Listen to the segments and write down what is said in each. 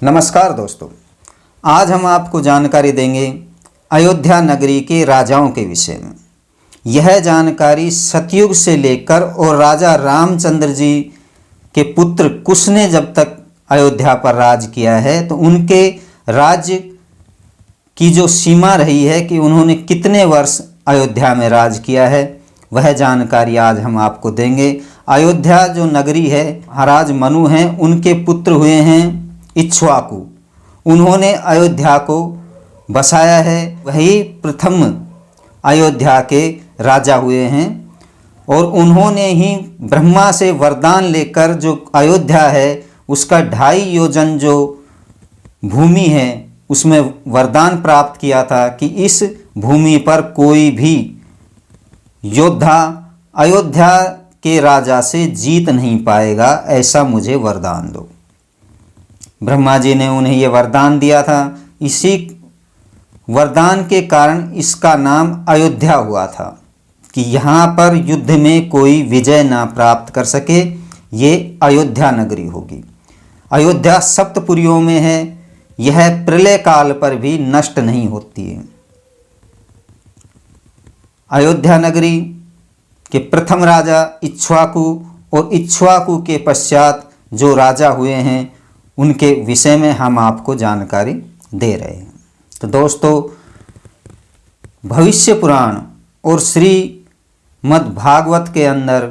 नमस्कार दोस्तों, आज हम आपको जानकारी देंगे अयोध्या नगरी के राजाओं के विषय में। यह जानकारी सतयुग से लेकर और राजा रामचंद्र जी के पुत्र कुश ने जब तक अयोध्या पर राज किया है तो उनके राज्य की जो सीमा रही है कि उन्होंने कितने वर्ष अयोध्या में राज किया है, वह जानकारी आज हम आपको देंगे। अयोध्या जो नगरी है, महाराज मनु हैं, उनके पुत्र हुए हैं इक्ष्वाकु। उन्होंने अयोध्या को बसाया है, वही प्रथम अयोध्या के राजा हुए हैं और उन्होंने ही ब्रह्मा से वरदान लेकर जो अयोध्या है उसका 2.5 योजन जो भूमि है उसमें वरदान प्राप्त किया था कि इस भूमि पर कोई भी योद्धा अयोध्या के राजा से जीत नहीं पाएगा, ऐसा मुझे वरदान दो। ब्रह्मा जी ने उन्हें यह वरदान दिया था। इसी वरदान के कारण इसका नाम अयोध्या हुआ था कि यहाँ पर युद्ध में कोई विजय ना प्राप्त कर सके, ये अयोध्या नगरी होगी। अयोध्या सप्तपुरियों में है, यह प्रलय काल पर भी नष्ट नहीं होती है। अयोध्या नगरी के प्रथम राजा इक्ष्वाकु और इक्ष्वाकु के पश्चात जो राजा हुए हैं उनके विषय में हम आपको जानकारी दे रहे हैं। तो दोस्तों, भविष्य पुराण और श्रीमद् भागवत के अंदर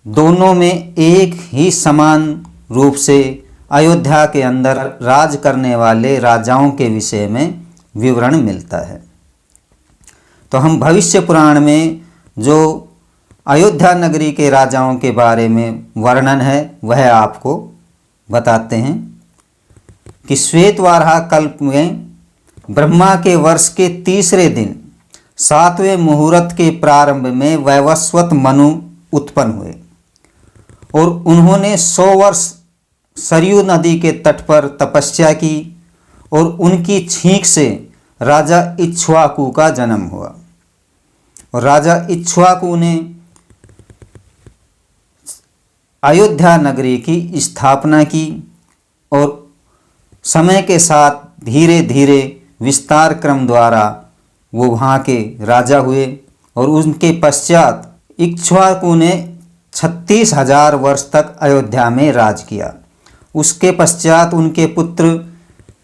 दोनों में एक ही समान रूप से अयोध्या के अंदर राज करने वाले राजाओं के विषय में विवरण मिलता है। तो हम भविष्य पुराण में जो अयोध्या नगरी के राजाओं के बारे में वर्णन है वह आपको बताते हैं कि श्वेतवाराह कल्प में ब्रह्मा के वर्ष के 3रे दिन 7वें मुहूर्त के प्रारंभ में वैवस्वत मनु उत्पन्न हुए और उन्होंने 100 वर्ष सरयू नदी के तट पर तपस्या की और उनकी छींक से राजा इक्ष्वाकु का जन्म हुआ। और राजा इक्ष्वाकु ने अयोध्या नगरी की स्थापना की और समय के साथ धीरे धीरे विस्तार क्रम द्वारा वो वहाँ के राजा हुए और उनके पश्चात इक्ष्वाकु ने 36,000 वर्ष तक अयोध्या में राज किया। उसके पश्चात उनके पुत्र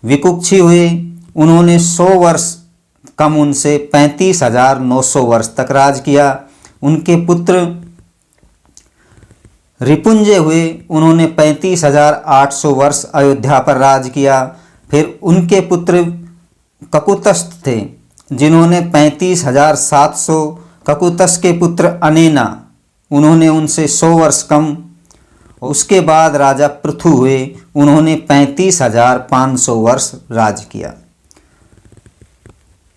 विकुक्षी हुए, उन्होंने 100 वर्ष कम उनसे 35,900 वर्ष तक राज किया। उनके पुत्र रिपुंजय हुए, उन्होंने 35,800 वर्ष अयोध्या पर राज किया। फिर उनके पुत्र ककुतस्थ थे जिन्होंने 35,700, ककुतस के पुत्र अनेना, उन्होंने उनसे 100 वर्ष कम। उसके बाद राजा पृथु हुए, उन्होंने 35,500 वर्ष राज किया।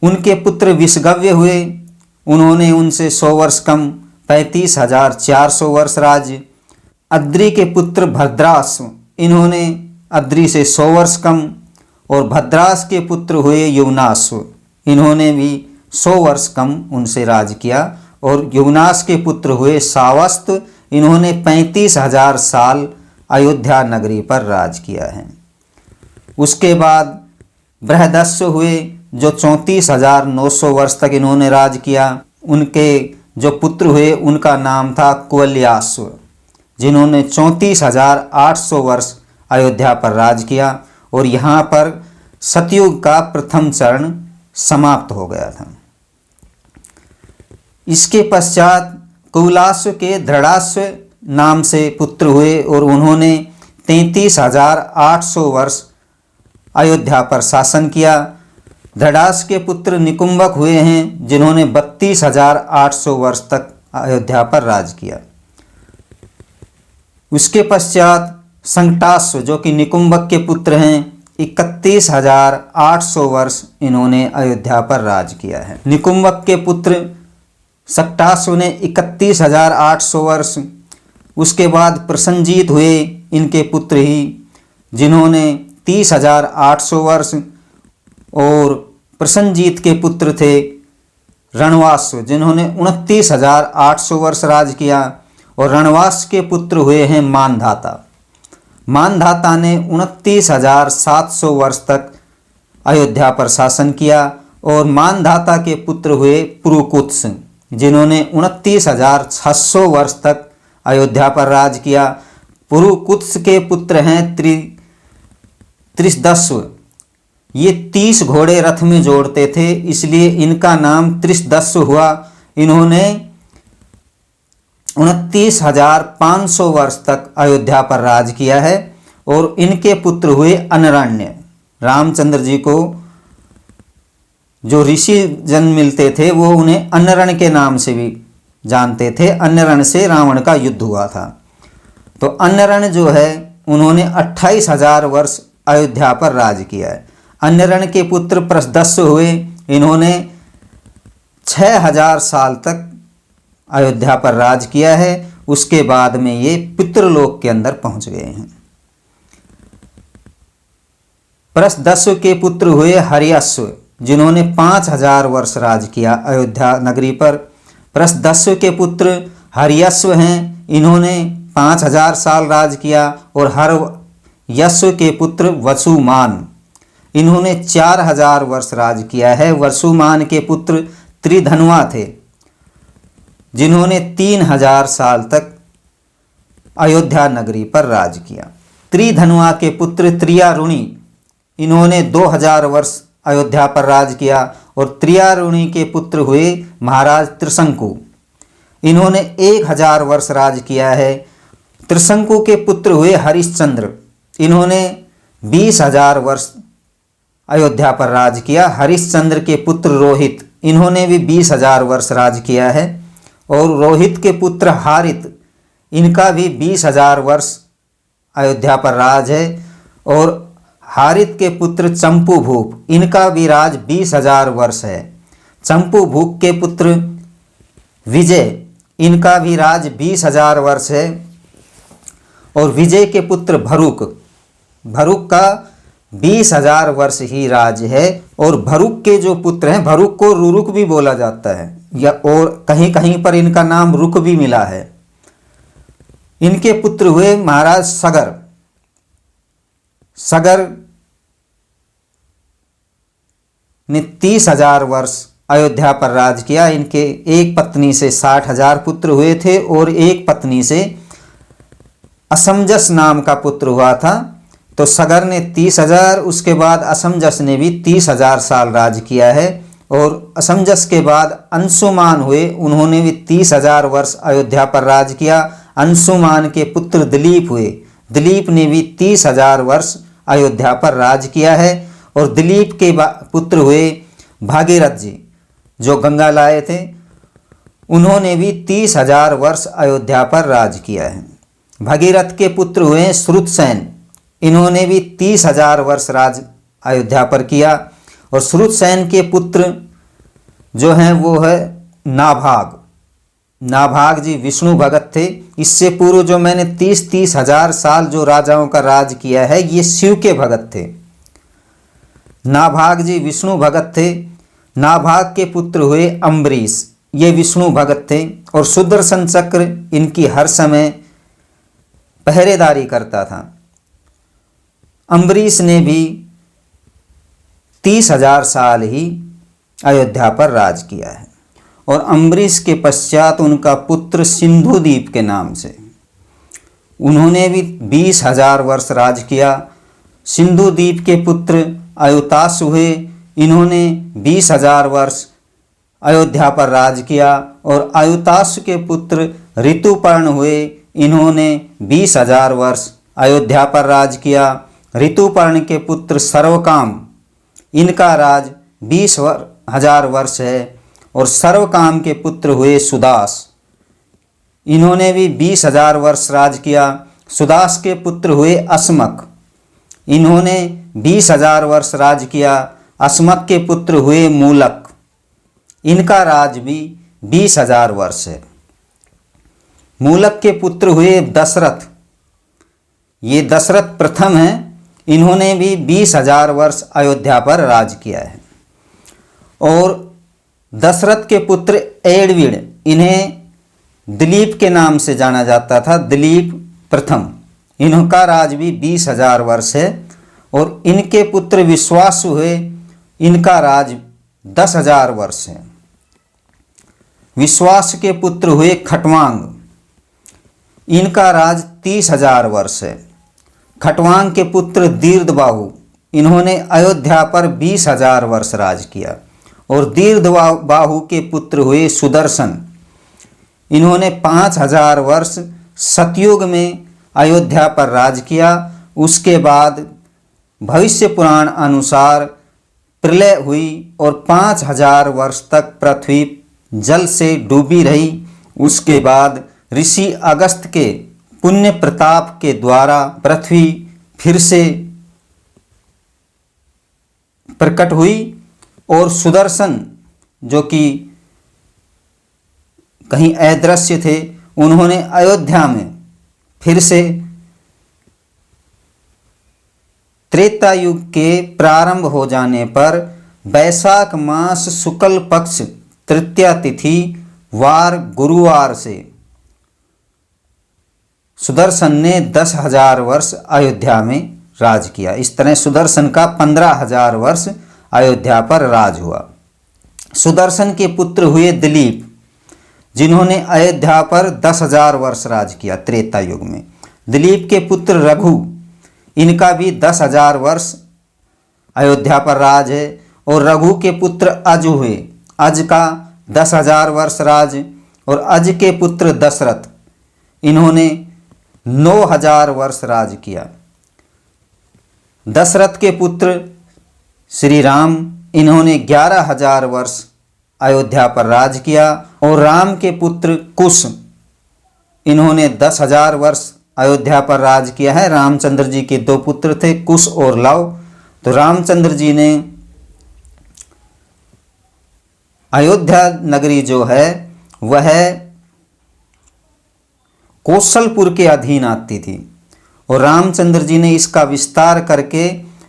उनके पुत्र विषगव्य हुए, उन्होंने उनसे 100 वर्ष कम 35,400 वर्ष राज। अद्रि के पुत्र भद्रास, इन्होंने अद्रि से 100 वर्ष कम। और भद्रास के पुत्र हुए युवनास, इन्होंने भी 100 वर्ष कम उनसे राज किया। और युवनास के पुत्र हुए सावस्त, इन्होंने 35,000 साल अयोध्या नगरी पर राज किया है। उसके बाद बृहदस्व हुए जो 34,900 वर्ष तक इन्होंने राज किया। उनके जो पुत्र हुए उनका नाम था कुवल्यास्व, जिन्होंने 34,800 वर्ष अयोध्या पर राज किया। और यहाँ पर सतयुग का प्रथम चरण समाप्त हो गया था। इसके पश्चात कुवलास्व के दृढ़ास्व नाम से पुत्र हुए और उन्होंने 33,800 वर्ष अयोध्या पर शासन किया। दृढ़ास के पुत्र निकुंभक हुए हैं जिन्होंने 32,800 वर्ष तक अयोध्या पर राज किया। उसके पश्चात संकटास्व जो कि निकुंभक के पुत्र हैं, 31,800 वर्ष इन्होंने अयोध्या पर राज किया है। निकुंभक के पुत्र सकटास्व ने 31,800 वर्ष। उसके बाद प्रसन्नजीत हुए इनके पुत्र ही, जिन्होंने 30,800 वर्ष। और प्रसन्नजीत के पुत्र थे रणवास, जिन्होंने 29,800 वर्ष राज किया। और रणवास के पुत्र हुए हैं मानधाता। मानधाता ने 29,700 वर्ष तक अयोध्या पर शासन किया और मानधाता के पुत्र हुए पुरुकुत्स, जिन्होंने 29,600 वर्ष तक अयोध्या पर राज किया। पुरुकुत्स के पुत्र हैं त्रिशदस्व। ये 30 घोड़े रथ में जोड़ते थे, इसलिए इनका नाम त्रिशदस्व हुआ। इन्होंने 29,500 वर्ष तक अयोध्या पर राज किया है और इनके पुत्र हुए अनरण्य। रामचंद्र जी को जो ऋषि जन मिलते थे वो उन्हें अन्नरण के नाम से भी जानते थे। अन्नरण से रावण का युद्ध हुआ था। तो अन्नरण जो है उन्होंने 28,000 वर्ष अयोध्या पर राज किया है। अन्नरण के पुत्र प्रसदस्व हुए, इन्होंने 6,000 साल तक अयोध्या पर राज किया है। उसके बाद में ये पितृलोक के अंदर पहुंच गए हैं। प्रसदस्व के पुत्र हुए हर्यश्व, जिन्होंने 5,000 वर्ष राज किया अयोध्या नगरी पर। प्रसदस्व के पुत्र हर्यश्व हैं, इन्होंने 5,000 साल राज किया। और हर्यश्व के पुत्र वसुमान, इन्होंने 4,000 वर्ष राज किया है। वसुमान के पुत्र त्रिधनुआ थे, जिन्होंने 3,000 साल तक अयोध्या नगरी पर राज किया। त्रिधनुआ के पुत्र त्रियारुणी, इन्होंने 2,000 वर्ष अयोध्या पर राज किया। और त्रियारुणी के पुत्र हुए महाराज त्रिशंकु, इन्होंने 1,000 वर्ष राज किया है। त्रिशंकु के पुत्र हुए हरिश्चंद्र, इन्होंने 20,000 वर्ष अयोध्या पर राज किया। हरिश्चंद्र के पुत्र रोहित, इन्होंने भी 20,000 वर्ष राज किया है। और रोहित के पुत्र हारित, इनका भी 20,000 वर्ष अयोध्या पर राज है। और हारित के पुत्र चंपूभूप, इनका भी राज 20,000 वर्ष है। चंपूभूप के पुत्र विजय, इनका भी राज 20,000 वर्ष है। और विजय के पुत्र भरूक, भरूक का 20,000 वर्ष ही राज है। और भरूक के जो पुत्र हैं, भरूक को रुरुक भी बोला जाता है, या और कहीं कहीं पर इनका नाम रुक भी मिला है। इनके पुत्र हुए महाराज सगर। सगर ने 30,000 वर्ष अयोध्या पर राज किया। इनके एक पत्नी से 60,000 पुत्र हुए थे और एक पत्नी से असमजस नाम का पुत्र हुआ था। तो सगर ने 30,000, उसके बाद असमजस ने भी 30,000 साल राज किया है। और असमजस के बाद अंशुमान हुए, उन्होंने भी 30,000 वर्ष अयोध्या पर राज किया। अंशुमान के पुत्र दिलीप हुए, दिलीप ने भी 30,000 वर्ष अयोध्या पर राज किया है। और दिलीप के पुत्र हुए भागीरथ जी, जो गंगा लाए थे, उन्होंने भी 30,000 वर्ष अयोध्या पर राज किया है। भागीरथ के पुत्र हुए श्रुतसेन, इन्होंने भी 30,000 वर्ष राज अयोध्या पर किया। और श्रुतसेन के पुत्र जो हैं वो है नाभाग। नाभाग जी विष्णु भगत थे। इससे पूर्व जो मैंने 30,000 साल जो राजाओं का राज किया है, ये शिव के भगत थे। नाभाग जी विष्णु भगत थे। नाभाग के पुत्र हुए अम्बरीश, ये विष्णु भगत थे। और सुदर्शन चक्र इनकी हर समय पहरेदारी करता था। अम्बरीश ने भी 30,000 साल ही अयोध्या पर राज किया है। और अम्बरीश के पश्चात उनका पुत्र सिंधुदीप के नाम से, उन्होंने भी 20,000 वर्ष राज किया। सिंधुदीप के पुत्र अयुताश हुए, इन्होंने 20,000 वर्ष अयोध्या पर राज किया। और अयुताश के पुत्र ऋतुपर्ण हुए, इन्होंने 20,000 वर्ष अयोध्या पर राज किया। ऋतुपर्ण के पुत्र सर्वकाम, इनका राज 20,000 वर्ष है। और सर्वकाम के पुत्र हुए सुदास, इन्होंने भी 20,000 वर्ष राज किया। सुदास के पुत्र हुए अस्मक, इन्होंने 20,000 वर्ष राज किया। अस्मक के पुत्र हुए मूलक, इनका राज भी 20,000 वर्ष है। मूलक के पुत्र हुए दशरथ, ये दशरथ प्रथम हैं, इन्होंने भी 20,000 वर्ष अयोध्या पर राज किया है। और दशरथ के पुत्र एडविड, इन्हें दिलीप के नाम से जाना जाता था, दिलीप प्रथम, इनका राज भी 20,000 वर्ष है। और इनके पुत्र विश्वासु हुए, इनका राज 10,000 वर्ष है। विश्वास के पुत्र हुए खटवांग, इनका राज 30,000 वर्ष है। खटवांग के पुत्र दीर्घबाहु, इन्होंने अयोध्या पर 20,000 वर्ष राज किया। और दीर्घबाहु के पुत्र हुए सुदर्शन, इन्होंने 5,000 वर्ष सतयुग में अयोध्या पर राज किया। उसके बाद भविष्य पुराण अनुसार प्रलय हुई और 5,000 वर्ष तक पृथ्वी जल से डूबी रही। उसके बाद ऋषि अगस्त के पुण्य प्रताप के द्वारा पृथ्वी फिर से प्रकट हुई और सुदर्शन जो कि कहीं अदृश्य थे, उन्होंने अयोध्या में फिर से त्रेता युग के प्रारंभ हो जाने पर वैशाख मास शुक्ल पक्ष तृतीया तिथि वार गुरुवार से सुदर्शन ने 10,000 वर्ष अयोध्या में राज किया। इस तरह सुदर्शन का 15,000 वर्ष अयोध्या पर राज हुआ। सुदर्शन के पुत्र हुए दिलीप, जिन्होंने अयोध्या पर 10,000 वर्ष राज किया त्रेता युग में। दिलीप के पुत्र रघु, इनका भी 10,000 वर्ष अयोध्या पर राज है। और रघु के पुत्र अज हुए, अज का 10,000 वर्ष राज। और अज के पुत्र दशरथ, इन्होंने 9,000 वर्ष राज किया। दशरथ के पुत्र श्री राम, इन्होंने 11,000 वर्ष अयोध्या पर राज किया। और राम के पुत्र कुश, इन्होंने 10,000 वर्ष अयोध्या पर राज किया है। रामचंद्र जी के 2 पुत्र थे, कुश और लव। तो रामचंद्र जी ने अयोध्या नगरी जो है वह कौशलपुर के अधीन आती थी। और रामचंद्र जी ने इसका विस्तार करके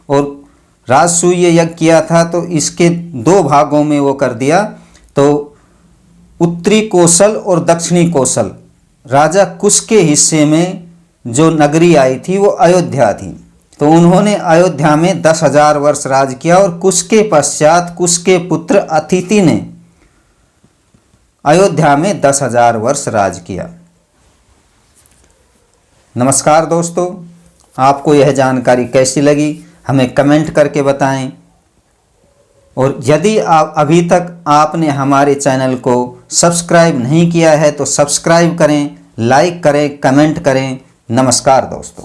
और राजसूय यज्ञ किया था, तो इसके 2 भागों में वो कर दिया। तो उत्तरी कौशल और दक्षिणी कौशल, राजा कुश के हिस्से में जो नगरी आई थी वो अयोध्या थी। तो उन्होंने अयोध्या में 10,000 वर्ष राज किया। और कुश के पश्चात कुश के पुत्र अतिथि ने अयोध्या में 10,000 वर्ष राज किया। नमस्कार दोस्तों, आपको यह जानकारी कैसी लगी हमें कमेंट करके बताएं। और यदि आप अभी तक आपने हमारे चैनल को सब्सक्राइब नहीं किया है तो सब्सक्राइब करें, लाइक करें, कमेंट करें। नमस्कार दोस्तों।